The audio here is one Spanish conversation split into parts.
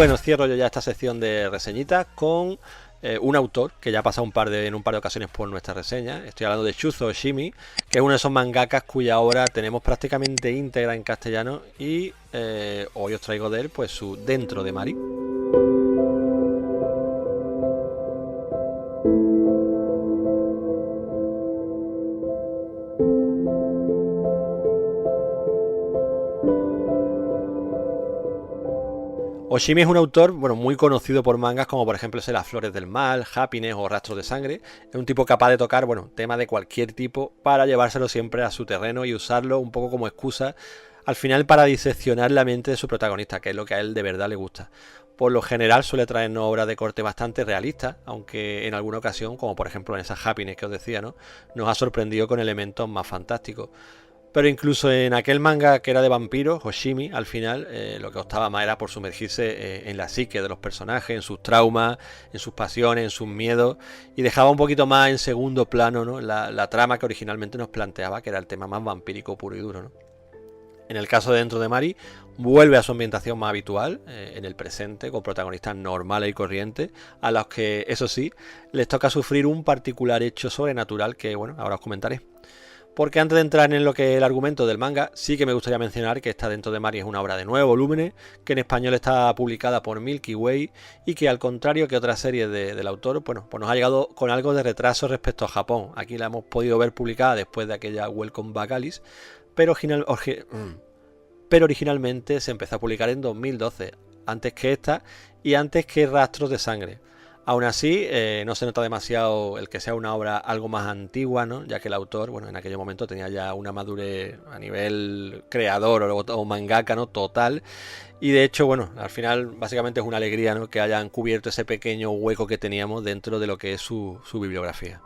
bueno, cierro yo ya esta sección de reseñitas con un autor que ya ha pasado en un par de ocasiones por nuestra reseña. Estoy hablando de Shuzo Oshimi, que es uno de esos mangakas cuya obra tenemos prácticamente íntegra en castellano y hoy os traigo de él pues su Dentro de Mari. Oshimi es un autor muy conocido por mangas como por ejemplo Las Flores del Mal, Happiness o Rastros de Sangre. Es un tipo capaz de tocar temas de cualquier tipo para llevárselo siempre a su terreno y usarlo un poco como excusa al final para diseccionar la mente de su protagonista, que es lo que a él de verdad le gusta. Por lo general suele traernos obras de corte bastante realista, aunque en alguna ocasión, como por ejemplo en esa Happiness que os decía, ¿no?, nos ha sorprendido con elementos más fantásticos. Pero incluso en aquel manga que era de vampiros, Oshimi, al final lo que optaba más era por sumergirse en la psique de los personajes, en sus traumas, en sus pasiones, en sus miedos, y dejaba un poquito más en segundo plano, ¿no?, la trama que originalmente nos planteaba, que era el tema más vampírico puro y duro, ¿no? En el caso de Dentro de Mari, vuelve a su ambientación más habitual, en el presente, con protagonistas normales y corrientes, a los que, eso sí, les toca sufrir un particular hecho sobrenatural que, ahora os comentaré. Porque antes de entrar en lo que es el argumento del manga, sí que me gustaría mencionar que esta Dentro de Mari es una obra de 9 volúmenes, que en español está publicada por Milky Way y que, al contrario que otras series del autor, pues nos ha llegado con algo de retraso respecto a Japón. Aquí la hemos podido ver publicada después de aquella Welcome Back Alice, pero originalmente se empezó a publicar en 2012, antes que esta y antes que Rastros de Sangre. Aún así, no se nota demasiado el que sea una obra algo más antigua, ¿no?, ya que el autor, en aquel momento tenía ya una madurez a nivel creador o mangaka, ¿no?, total. Y de hecho, al final básicamente es una alegría, ¿no?, que hayan cubierto ese pequeño hueco que teníamos dentro de lo que es su bibliografía.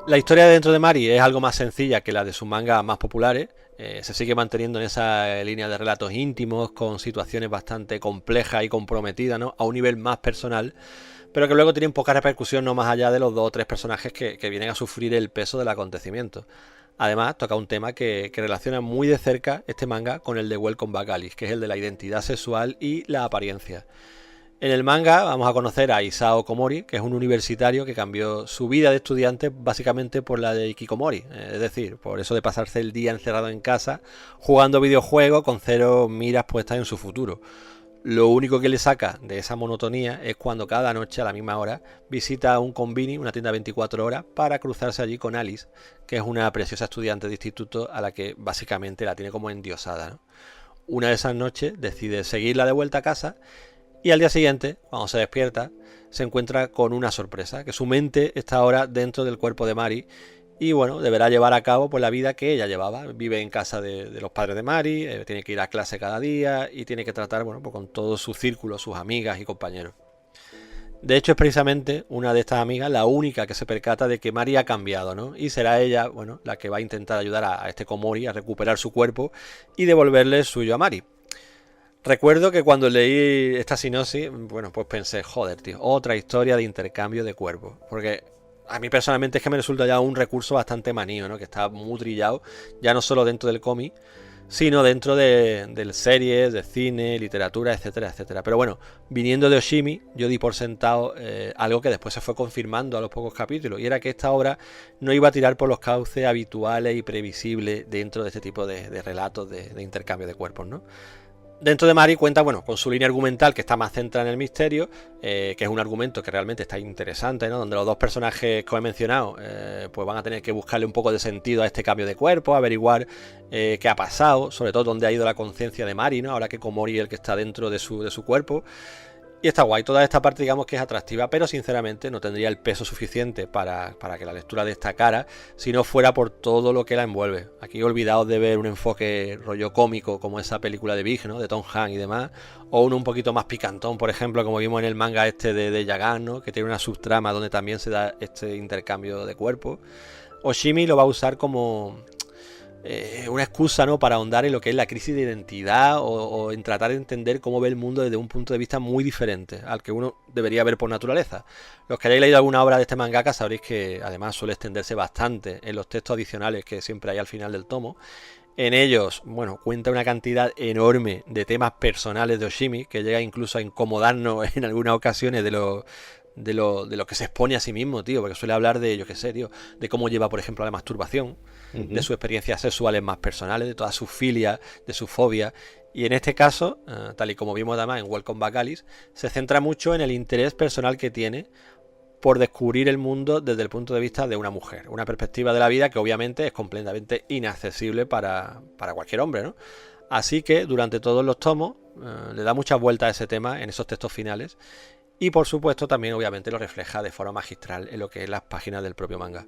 La historia de Dentro de Mari es algo más sencilla que la de sus mangas más populares. Se sigue manteniendo en esa línea de relatos íntimos, con situaciones bastante complejas y comprometidas, ¿no?, a un nivel más personal, pero que luego tienen poca repercusión, no más allá de los 2 o 3 personajes que vienen a sufrir el peso del acontecimiento. Además, toca un tema que relaciona muy de cerca este manga con el de Welcome Back Alice, que es el de la identidad sexual y la apariencia. En el manga vamos a conocer a Isao Komori, que es un universitario que cambió su vida de estudiante básicamente por la de Hikikomori, es decir, por eso de pasarse el día encerrado en casa jugando videojuegos con cero miras puestas en su futuro. Lo único que le saca de esa monotonía es cuando cada noche a la misma hora visita un konbini, una tienda 24 horas, para cruzarse allí con Alice, que es una preciosa estudiante de instituto a la que básicamente la tiene como endiosada, ¿no? Una de esas noches decide seguirla de vuelta a casa y al día siguiente, cuando se despierta, se encuentra con una sorpresa, que su mente está ahora dentro del cuerpo de Mari y deberá llevar a cabo la vida que ella llevaba. Vive en casa de los padres de Mari, tiene que ir a clase cada día y tiene que tratar con todo su círculo, sus amigas y compañeros. De hecho, es precisamente una de estas amigas la única que se percata de que Mari ha cambiado, ¿no? Y será ella, la que va a intentar ayudar a este Komori a recuperar su cuerpo y devolverle el suyo a Mari. Recuerdo que cuando leí esta sinopsis, pues pensé, joder, tío, otra historia de intercambio de cuerpos. Porque a mí personalmente es que me resulta ya un recurso bastante manío, ¿no?, que está muy trillado, ya no solo dentro del cómic, sino dentro de series, de cine, literatura, etcétera, etcétera. Pero viniendo de Oshimi, yo di por sentado algo que después se fue confirmando a los pocos capítulos, y era que esta obra no iba a tirar por los cauces habituales y previsibles dentro de este tipo de relatos de intercambio de cuerpos, ¿no? Dentro de Mari cuenta con su línea argumental, que está más centrada en el misterio, que es un argumento que realmente está interesante, ¿no?, donde los 2 personajes que os he mencionado pues van a tener que buscarle un poco de sentido a este cambio de cuerpo, averiguar qué ha pasado, sobre todo dónde ha ido la conciencia de Mari, ¿no?, ahora que Komori es el que está dentro de su cuerpo. Y está guay, toda esta parte digamos que es atractiva, pero sinceramente no tendría el peso suficiente para que la lectura destacara si no fuera por todo lo que la envuelve. Aquí he olvidado de ver un enfoque rollo cómico como esa película de Big, ¿no?, de Tom Hanks y demás, o uno un poquito más picantón, por ejemplo, como vimos en el manga este de Yagan, ¿no?, que tiene una subtrama donde también se da este intercambio de cuerpos. Oshimi lo va a usar como una excusa, ¿no?, para ahondar en lo que es la crisis de identidad o en tratar de entender cómo ve el mundo desde un punto de vista muy diferente al que uno debería ver por naturaleza. Los que hayáis leído alguna obra de este mangaka sabréis que además suele extenderse bastante en los textos adicionales que siempre hay al final del tomo. En ellos, bueno, cuenta una cantidad enorme de temas personales de Oshimi que llega incluso a incomodarnos en algunas ocasiones de lo que se expone a sí mismo, tío, porque suele hablar de, yo qué sé, tío, de cómo lleva, por ejemplo, a la masturbación, de sus experiencias sexuales más personales, de todas sus filias, de sus fobias. Y en este caso, tal y como vimos además en Welcome Back Alice, se centra mucho en el interés personal que tiene por descubrir el mundo desde el punto de vista de una mujer, una perspectiva de la vida que obviamente es completamente inaccesible para cualquier hombre, ¿no? Así que durante todos los tomos le da muchas vueltas a ese tema en esos textos finales y por supuesto también obviamente lo refleja de forma magistral en lo que es las páginas del propio manga.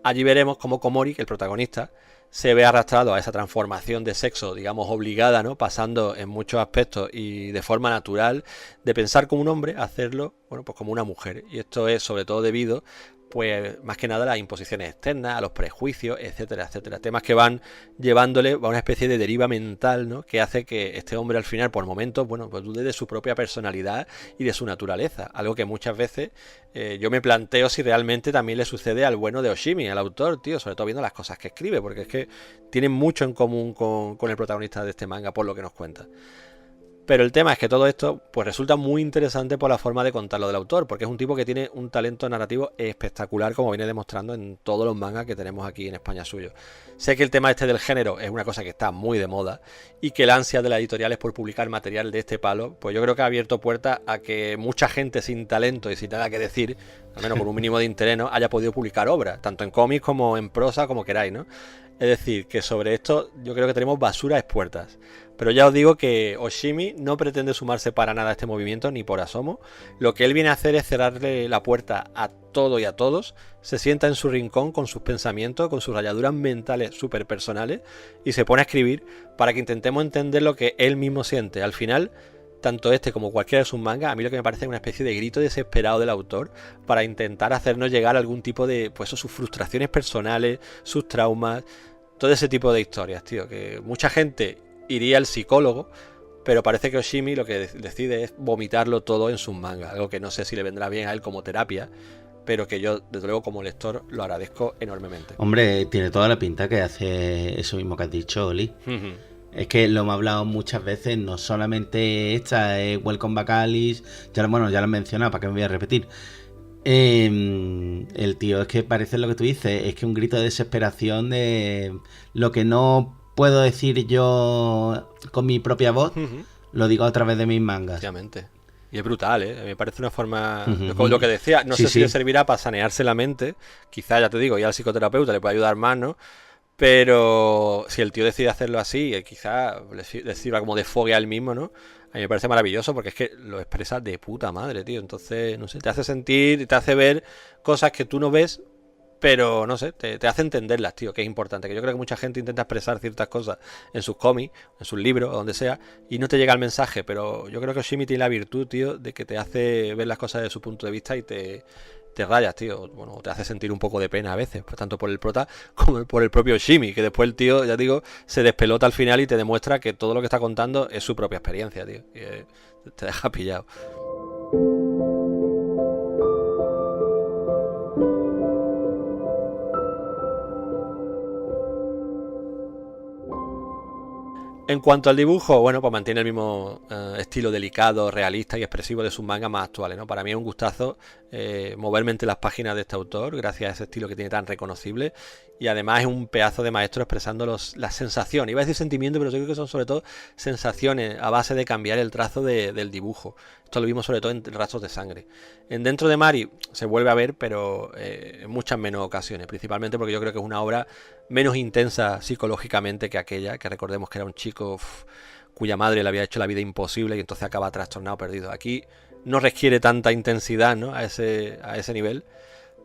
Allí veremos cómo Komori, el protagonista, se ve arrastrado a esa transformación de sexo, digamos, obligada, ¿no?, pasando en muchos aspectos y de forma natural de pensar como un hombre a hacerlo, bueno, pues como una mujer. Y esto es sobre todo debido, pues más que nada a las imposiciones externas, a los prejuicios, etcétera, etcétera. Temas que van llevándole a una especie de deriva mental, ¿no?, que hace que este hombre al final, por momentos, bueno, pues dude de su propia personalidad y de su naturaleza. Algo que muchas veces yo me planteo si realmente también le sucede al bueno de Oshimi, al autor, tío, sobre todo viendo las cosas que escribe, porque es que tienen mucho en común con el protagonista de este manga, por lo que nos cuenta. Pero el tema es que todo esto pues resulta muy interesante por la forma de contarlo del autor, porque es un tipo que tiene un talento narrativo espectacular, como viene demostrando en todos los mangas que tenemos aquí en España suyo. Sé que el tema este del género es una cosa que está muy de moda y que la ansia de las editoriales por publicar material de este palo, pues yo creo que ha abierto puertas a que mucha gente sin talento y sin nada que decir, al menos con un mínimo de interés, ¿no?, haya podido publicar obras, tanto en cómics como en prosa, como queráis, ¿no? Es decir, que sobre esto yo creo que tenemos basura expuertas. Pero ya os digo que Oshimi no pretende sumarse para nada a este movimiento, ni por asomo. Lo que él viene a hacer es cerrarle la puerta a todo y a todos. Se sienta en su rincón con sus pensamientos, con sus rayaduras mentales súper personales y se pone a escribir para que intentemos entender lo que él mismo siente. Al final, tanto este como cualquiera de sus mangas, a mí lo que me parece es una especie de grito desesperado del autor para intentar hacernos llegar a algún tipo de, pues, sus frustraciones personales, sus traumas, todo ese tipo de historias, tío, que mucha gente iría al psicólogo, pero parece que Oshimi lo que decide es vomitarlo todo en sus mangas, algo que no sé si le vendrá bien a él como terapia, pero que yo, desde luego, como lector, lo agradezco enormemente. Hombre, tiene toda la pinta que hace eso mismo que has dicho, Oli. Es que lo hemos hablado muchas veces, no solamente esta es Welcome Back Alice, ya lo he mencionado, ¿para qué me voy a repetir? El tío es que parece lo que tú dices, es que un grito de desesperación de lo que no puedo decir yo con mi propia voz, lo digo a través de mis mangas. Obviamente. Y es brutal, ¿eh? Me parece una forma... Lo que decía, no sé si le servirá para sanearse la mente. Quizá, ya te digo, ya al psicoterapeuta le puede ayudar más, ¿no? Pero si el tío decide hacerlo así, quizá le sirva como de fogue a él mismo, ¿no? A mí me parece maravilloso porque es que lo expresa de puta madre, tío. Entonces, no sé, te hace sentir, te hace ver cosas que tú no ves, pero no sé, te hace entenderlas, tío, que es importante. Que yo creo que mucha gente intenta expresar ciertas cosas en sus cómics, en sus libros, o donde sea, y no te llega el mensaje. Pero yo creo que Oshimi tiene la virtud, tío, de que te hace ver las cosas desde su punto de vista y te rayas, tío. Bueno, te hace sentir un poco de pena a veces, pues tanto por el prota como por el propio Oshimi, que después el tío, ya digo, se despelota al final y te demuestra que todo lo que está contando es su propia experiencia, tío. Y te deja pillado. En cuanto al dibujo, bueno, pues mantiene el mismo estilo delicado, realista y expresivo de sus mangas más actuales, ¿no? Para mí es un gustazo moverme entre las páginas de este autor, gracias a ese estilo que tiene tan reconocible, y además es un pedazo de maestro expresando las sensaciones, iba a decir sentimientos, pero yo creo que son sobre todo sensaciones a base de cambiar el trazo del dibujo. Esto lo vimos sobre todo en Rastros de Sangre. En Dentro de Mari se vuelve a ver, pero en muchas menos ocasiones, principalmente porque yo creo que es una obra menos intensa psicológicamente que aquella, que recordemos que era un chico cuya madre le había hecho la vida imposible y entonces acaba trastornado, perdido. Aquí no requiere tanta intensidad, ¿no?, a ese nivel,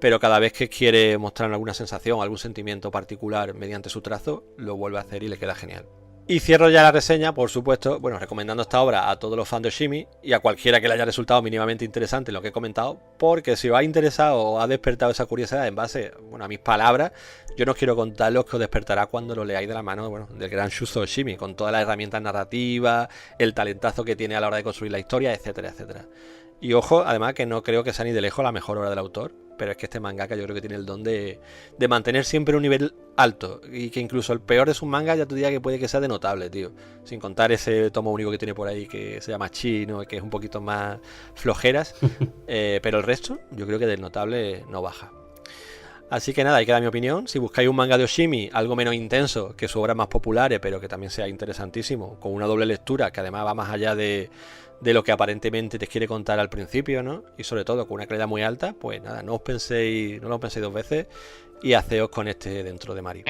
pero cada vez que quiere mostrar alguna sensación, algún sentimiento particular mediante su trazo, lo vuelve a hacer y le queda genial. Y cierro ya la reseña, por supuesto, bueno, recomendando esta obra a todos los fans de Oshimi y a cualquiera que le haya resultado mínimamente interesante lo que he comentado, porque si os ha interesado o ha despertado esa curiosidad en base, bueno, a mis palabras, yo no os quiero contar lo que os despertará cuando lo leáis de la mano, bueno, del gran Shuzo Oshimi, con todas las herramientas narrativas, el talentazo que tiene a la hora de construir la historia, etcétera, etcétera. Y ojo, además, que no creo que sea ni de lejos la mejor obra del autor, pero es que este mangaka yo creo que tiene el don de mantener siempre un nivel alto, y que incluso el peor de sus mangas ya te diría que puede que sea de notable, tío. Sin contar ese tomo único que tiene por ahí que se llama Chino, que es un poquito más flojeras, pero el resto yo creo que del notable no baja. Así que nada, ahí queda mi opinión. Si buscáis un manga de Oshimi algo menos intenso que sus obras más populares, pero que también sea interesantísimo, con una doble lectura que además va más allá de lo que aparentemente te quiere contar al principio, ¿no? Y sobre todo con una calidad muy alta, pues nada, no lo penséis dos veces y haceos con este Dentro de Mario.